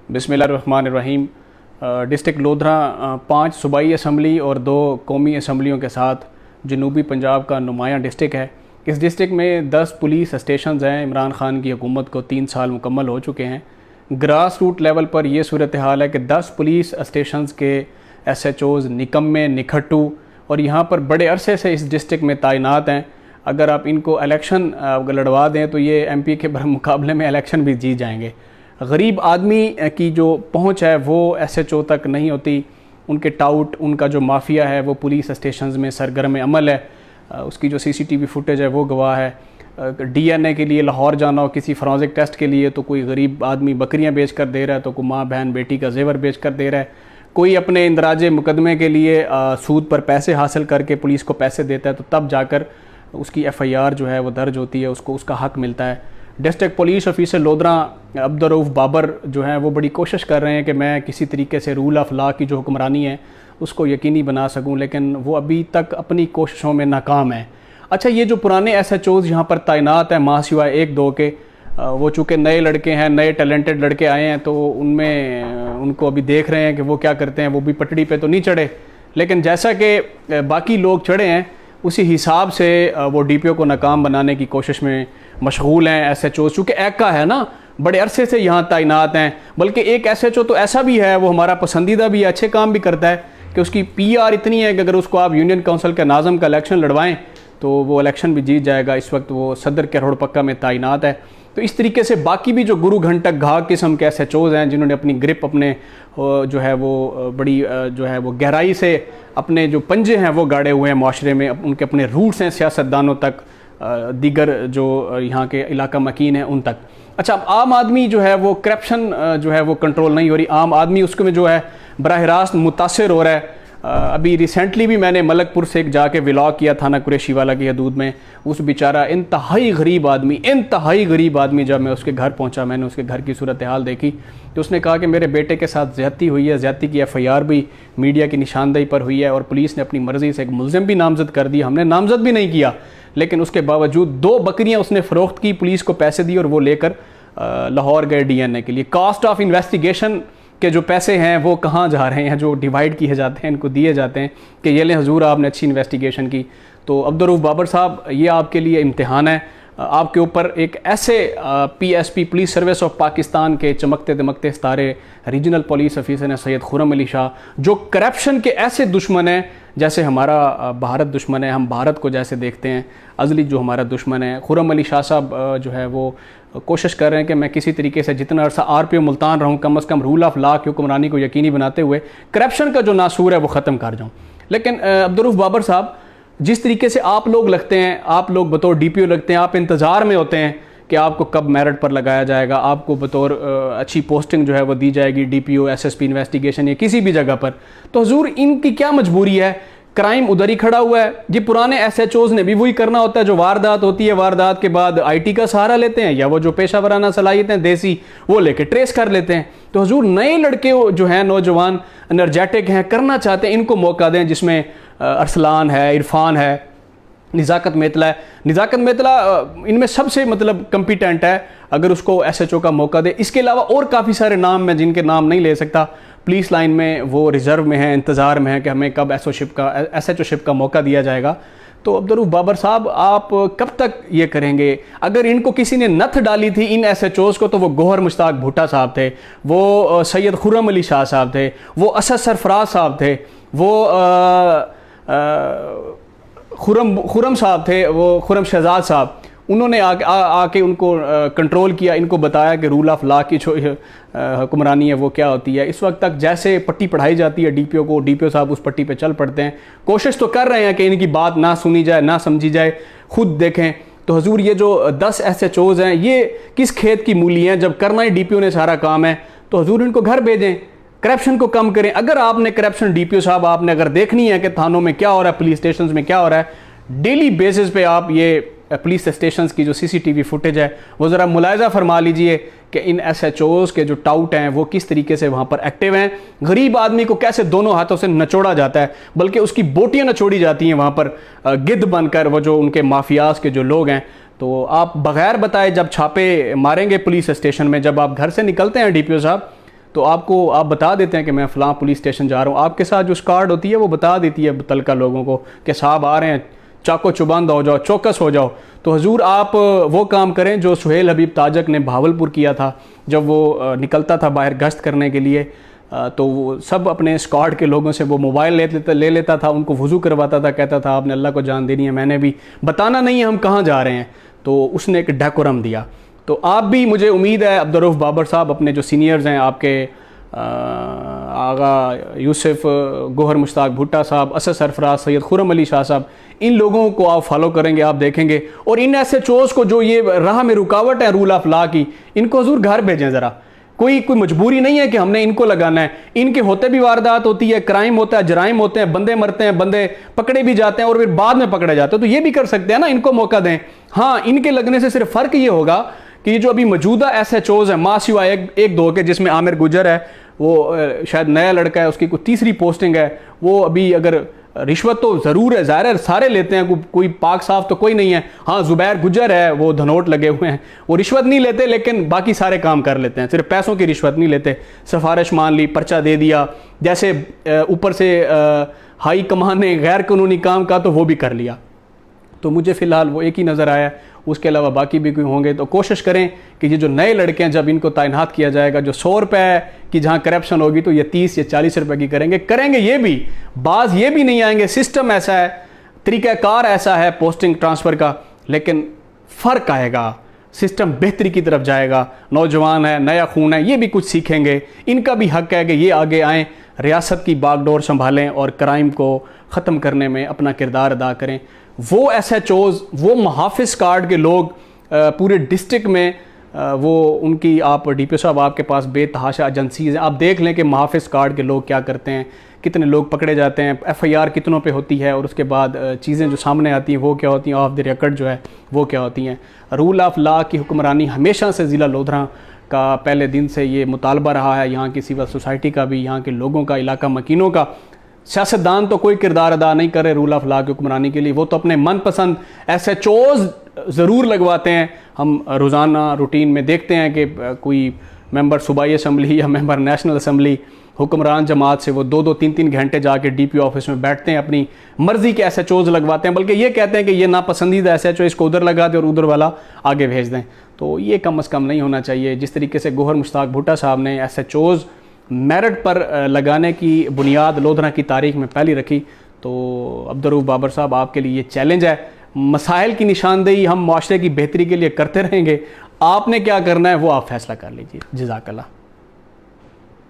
बिस्मिल्लाहिर्रहमानिर्रहीम। डिस्ट्रिक्ट लोधरा 5 सूबाई असम्बली और 2 कौमी असम्बलियों के साथ जनूबी पंजाब का नुमायाँ डिस्ट्रिक्ट है। इस डिस्ट्रिक्ट में 10 पुलिस स्टेशन हैं। इमरान खान की हुकूमत को 3 साल मुकम्मल हो चुके हैं। ग्रास रूट लेवल पर यह सूरत हाल है कि 10 पुलिस स्टेशन के SHOs निकम्मे निखट्टू और यहाँ पर बड़े अरसे से इस डिस्ट्रिक्ट में तैनात हैं। अगर आप इनको इलेक्शन लड़वा दें तो ये MP के मुकाबले में इलेक्शन भी जीत जाएंगे। गरीब आदमी की जो पहुंच है वो SHO तक नहीं होती। उनके टाउट, उनका जो माफिया है वो पुलिस स्टेशंस में सरगर्म अमल है। उसकी जो CCTV फुटेज है वो गवाह है। DNA के लिए लाहौर जाना हो किसी फॉरेंसिक टेस्ट के लिए तो कोई गरीब आदमी बकरियां बेच कर दे रहा है, तो कोई माँ बहन बेटी का जेवर बेच कर दे रहा है। कोई अपने इंदराजे मुकदमे के लिए सूद पर पैसे हासिल करके पुलिस को पैसे देता है, तो तब जाकर उसकी FIR जो है वो दर्ज होती है, उसको उसका हक मिलता है। District police officer Lodhran Abdurrauf Babar जो हैं वो बड़ी कोशिश कर रहे हैं कि मैं किसी तरीके से रूल ऑफ लॉ की जो हुक्मरानी है उसको यकीनी बना सकूं, लेकिन वो अभी तक अपनी कोशिशों में नाकाम है। अच्छा, ये जो पुराने SHOs यहाँ पर तैनात हैं, माँ सिवाय 1-2 के, वो चूँकि नए लड़के हैं, नए टैलेंटेड लड़के आए हैं, तो उनमें उनको अभी देख रहे हैं कि वो क्या करते हैं। वो भी पटड़ी पे तो नहीं चढ़े, लेकिन जैसा कि बाकी लोग चढ़े हैं उसी हिसाब से वो DPO को नाकाम बनाने की कोशिश में मशगूल हैं। SHOs चूँकि ECA है ना, बड़े अरसे से यहाँ तैनात हैं। बल्कि एक SHO तो ऐसा भी है, वो हमारा पसंदीदा भी है, अच्छे काम भी करता है कि उसकी PR इतनी है कि अगर उसको आप यूनियन काउंसिल के नाज़म का इलेक्शन लड़वाएं तो वो इलेक्शन भी जीत जाएगा। इस वक्त वो सदर के रोड पक्का में तैनात है। तो इस तरीके से बाकी भी जो गुरु घंटक घाघ किस्म के SHOs हैं जिन्होंने अपनी ग्रिप अपने जो है वो बड़ी जो है वो गहराई से अपने जो पंजे हैं वो गाड़े हुए हैं माशरे में, उनके अपने रूट्स हैं सियासतदानों तक, दीगर जो यहाँ के इलाका मकीन हैं उन तक। अच्छा, आम आदमी जो है वो करप्शन जो है वो कंट्रोल नहीं हो रही। आम आदमी उसके में जो है बराह रास्त मुतासर हो रहा है। अभी रिसेंटली भी मैंने मलकपुर से एक जाके व्लॉग किया थाना कुरैशी वाला की हदूद में। उस बेचारा इंतहाई गरीब आदमी जब मैं उसके घर पहुंचा, मैंने उसके घर की सूरत हाल देखी तो उसने कहा कि मेरे बेटे के साथ ज़्यादती हुई है। ज़्यादती की FIR भी मीडिया की निशानदेही पर हुई है और पुलिस ने अपनी मर्ज़ी से एक मुलज़िम भी नामज़द कर दिया। हमने नामज़द भी नहीं किया, लेकिन उसके बावजूद 2 बकरियाँ उसने फ़रोख्त की, पुलिस को पैसे दिए और वो लेकर लाहौर गए DNA के लिए। कॉस्ट ऑफ इन्वेस्टिगेशन के जो पैसे हैं वो कहाँ जा रहे हैं, जो डिवाइड किए जाते हैं, इनको दिए जाते हैं कि ये लें हुजूर आपने अच्छी इन्वेस्टिगेशन की। तो अब्दुर्रऊफ बाबर साहब, ये आपके लिए इम्तिहान है। आपके ऊपर एक ऐसे PSP police service of Pakistan के चमकते दमकते सितारे रीजनल पुलिस ऑफिसर हैं सैयद खुर्रम अली शाह, जो करप्शन के ऐसे दुश्मन हैं जैसे हमारा भारत दुश्मन है। हम भारत को जैसे देखते हैं, अजली जो हमारा दुश्मन है। खुर्रम अली शाह साहब जो है वो कोशिश कर रहे हैं कि मैं किसी तरीके से जितना अर्सा RPO मुल्तान रहूं, कम से कम रूल ऑफ लॉ की हुक्मरानी को यकीनी बनाते हुए करप्शन का जो नासूर है वो ख़त्म कर जाऊं। लेकिन अब्दुर्रऊफ बाबर साहब, जिस तरीके से आप लोग लगते हैं, आप लोग बतौर DPO लगते हैं, आप इंतज़ार में होते हैं कि आपको कब मेरिट पर लगाया जाएगा, आपको बतौर अच्छी पोस्टिंग जो है वो दी जाएगी DPO SSP इन्वेस्टिगेशन या किसी भी जगह पर। तो हुजूर इनकी क्या मजबूरी है? क्राइम उधर ही खड़ा हुआ है। ये पुराने SHOs ने भी वही करना होता है। जो वारदात होती है, वारदात के बाद IT का सहारा लेते हैं या वो जो पेशा वराना सलाहियतें देसी वो लेके ट्रेस कर लेते हैं। तो हुजूर नए लड़के जो हैं, नौजवान एनर्जेटिक हैं, करना चाहते हैं, इनको मौका दें, जिसमें अरसलान है, इरफान है, निज़ाकत मेतला है। निज़ाकत मेतला इनमें सबसे मतलब कम्पिटेंट है, अगर उसको SHO का मौका दे। इसके अलावा और काफ़ी सारे नाम मैं जिनके नाम नहीं ले सकता, पुलिस लाइन में वो रिज़र्व में हैं, इंतज़ार में हैं कि हमें कब SHO का मौका दिया जाएगा। तो अब्दुर्रऊफ बाबर साहब, आप कब तक ये करेंगे? अगर इनको किसी ने नथ डाली थी इन SHOs को तो वो गौहर मुश्ताक भुट्टा साहब थे, वो सैयद खुर्रम अली शाह साहब थे, वो असद सरफराज साहब थे, वो खुर्रम साहब थे, वो खुर्रम शहजाद साहब। उन्होंने आके उनको कंट्रोल किया, इनको बताया कि रूल ऑफ लॉ की जो हुक्मरानी है वो क्या होती है। इस वक्त तक जैसे पट्टी पढ़ाई जाती है DPO को, DPO साहब उस पट्टी पे चल पड़ते हैं। कोशिश तो कर रहे हैं कि इनकी बात ना सुनी जाए, ना समझी जाए। खुद देखें तो हुजूर ये जो 10 SHOs हैं ये किस खेत की मूली हैं? जब करना ही DPO ने सारा काम है तो हुजूर इनको घर भेजें, करप्शन को कम करें। अगर आपने करप्शन DPO साहब आपने अगर देखनी है कि थानों में क्या हो रहा है, पुलिस स्टेशन में क्या हो रहा है, डेली बेसिस पे आप ये पुलिस स्टेशंस की जो CCTV फुटेज है वो ज़रा मुलायजा फरमा लीजिए कि इन SHOs के जो टाउट हैं वो किस तरीके से वहाँ पर एक्टिव हैं। गरीब आदमी को कैसे दोनों हाथों से नचोड़ा जाता है, बल्कि उसकी बोटियाँ नचोड़ी जाती हैं वहाँ पर गिद्ध बनकर, वो जो उनके माफियाज के जो लोग हैं। तो आप बगैर बताए जब छापे मारेंगे पुलिस स्टेशन में, जब आप घर से निकलते हैं DPO साहब, तो आपको आप बता देते हैं कि मैं फ़लाँ पुलिस स्टेशन जा रहा हूँ, आपके साथ जो स्कार्ड होती है वो बता देती है मुतल्लिका लोगों को कि साहब आ रहे हैं, चाको चुबंद हो जाओ, चौकस हो जाओ। तो हुजूर आप वो काम करें जो सुहेल हबीब ताजक ने भावलपुर किया था, जब वो निकलता था बाहर गश्त करने के लिए, तो वो सब अपने स्क्वाड के लोगों से वो मोबाइल ले लेता था, उनको वज़ू करवाता था, कहता था आपने अल्लाह को जान देनी है, मैंने भी बताना नहीं है हम कहाँ जा रहे हैं। तो उसने एक डेकोरम दिया। तो आप भी, मुझे उम्मीद है अब्दुर्रऊफ़ बाबर साहब, अपने जो सीनियर्स हैं आपके, आगा यूसुफ गोहर मुश्ताक भुट्टा साहब, असद सरफराज, सैयद खुरम अली शाह साहब, इन लोगों को आप फॉलो करेंगे, आप देखेंगे। और इन SHOs को जो ये राह में रुकावट है रूल ऑफ लॉ की, इनको हजूर घर भेजें ज़रा। कोई मजबूरी नहीं है कि हमने इनको लगाना है। इनके होते भी वारदात होती है, क्राइम होता है, जराइम होते हैं, बंदे मरते हैं, बंदे पकड़े भी जाते हैं और फिर बाद में पकड़े जाते हैं। तो ये भी कर सकते हैं ना, इनको मौका दें। हाँ, इनके लगने से सिर्फ फ़र्क ये होगा कि ये जो अभी मौजूदा SHOs हैं, माँ सिवा एक दो के, जिसमें आमिर गुजर है, वो शायद नया लड़का है, उसकी कोई तीसरी पोस्टिंग है, वो अभी अगर रिश्वत तो ज़रूर है, ज़ाहिर है सारे लेते हैं, कोई पाक साफ तो कोई नहीं है। हाँ, ज़ुबैर गुजर है, वो धनोट लगे हुए हैं, वो रिश्वत नहीं लेते, लेकिन बाकी सारे काम कर लेते हैं, सिर्फ पैसों की रिश्वत नहीं लेते। सिफारिश मान ली, पर्चा दे दिया, जैसे ऊपर से हाई कमान ने गैर कानूनी काम का तो वो भी कर लिया। तो मुझे फ़िलहाल वो एक ही नज़र आया, उसके अलावा बाकी भी कोई होंगे। तो कोशिश करें कि ये जो नए लड़के हैं, जब इनको तैनात किया जाएगा, जो 100 रुपये की जहाँ करप्शन होगी तो ये 30 या 40 रुपये की करेंगे। ये भी बाज ये भी नहीं आएंगे। सिस्टम ऐसा है, तरीक़ाकार ऐसा है पोस्टिंग ट्रांसफ़र का, लेकिन फ़र्क आएगा, सिस्टम बेहतरी की तरफ जाएगा। नौजवान है, नया खून है, ये भी कुछ सीखेंगे। इनका भी हक़ है कि ये आगे आएँ, रियासत की बागडोर संभालें और क्राइम को ख़त्म करने में अपना किरदार अदा करें। वो SHOs, वो मुहाफ़िज़ कार्ड के लोग पूरे डिस्ट्रिक्ट में, वो उनकी, आप DPO साहब आपके पास बेतहाशा एजेंसीज़ हैं, आप देख लें कि मुहाफ़िज़ कार्ड के लोग क्या करते हैं, कितने लोग पकड़े जाते हैं, FIR कितनों पे होती है, और उसके बाद चीज़ें जो सामने आती हैं वो क्या होती हैं, ऑफ द रिकॉर्ड जो है वो क्या होती हैं। रूल ऑफ लॉ की हुक्मरानी हमेशा से ज़िला लोधरा का पहले दिन से ये मुतालबा रहा है, यहाँ की सिविल सोसाइटी का भी, यहाँ के लोगों का, इलाका मकीनों का। सियासतदान तो कोई किरदार अदा नहीं कर रहे रूल ऑफ लॉ की हुक्मरानी के लिए, वो तो अपने मनपसंद SHOs ज़रूर लगवाते हैं। हम रोज़ाना रूटीन में देखते हैं कि कोई मेंबर सूबाई असम्बली या मेंबर नेशनल असम्बली हुक्मरान जमात से वो 2-2, 3-3 घंटे जाके DPO ऑफिस में बैठते हैं, अपनी मर्ज़ी के SHOs लगवाते हैं, बल्कि ये कहते हैं कि ये नापसंदीदा SHO, इसको उधर लगा दें और उधर वाला आगे भेज दें। तो ये कम अज़ कम नहीं होना चाहिए। जिस तरीके से गोहर मुश्ताक भुट्टा साहब ने SHOs मेरिट पर लगाने की बुनियाद लोधरा की तारीख में पहली रखी, तो अब्दुर्रऊफ़ बाबर साहब आपके लिए ये चैलेंज है। मसाइल की निशानदेही हम माशरे की बेहतरी के लिए करते रहेंगे, आपने क्या करना है वो आप फैसला कर लीजिए। जज़ाकल्लाह।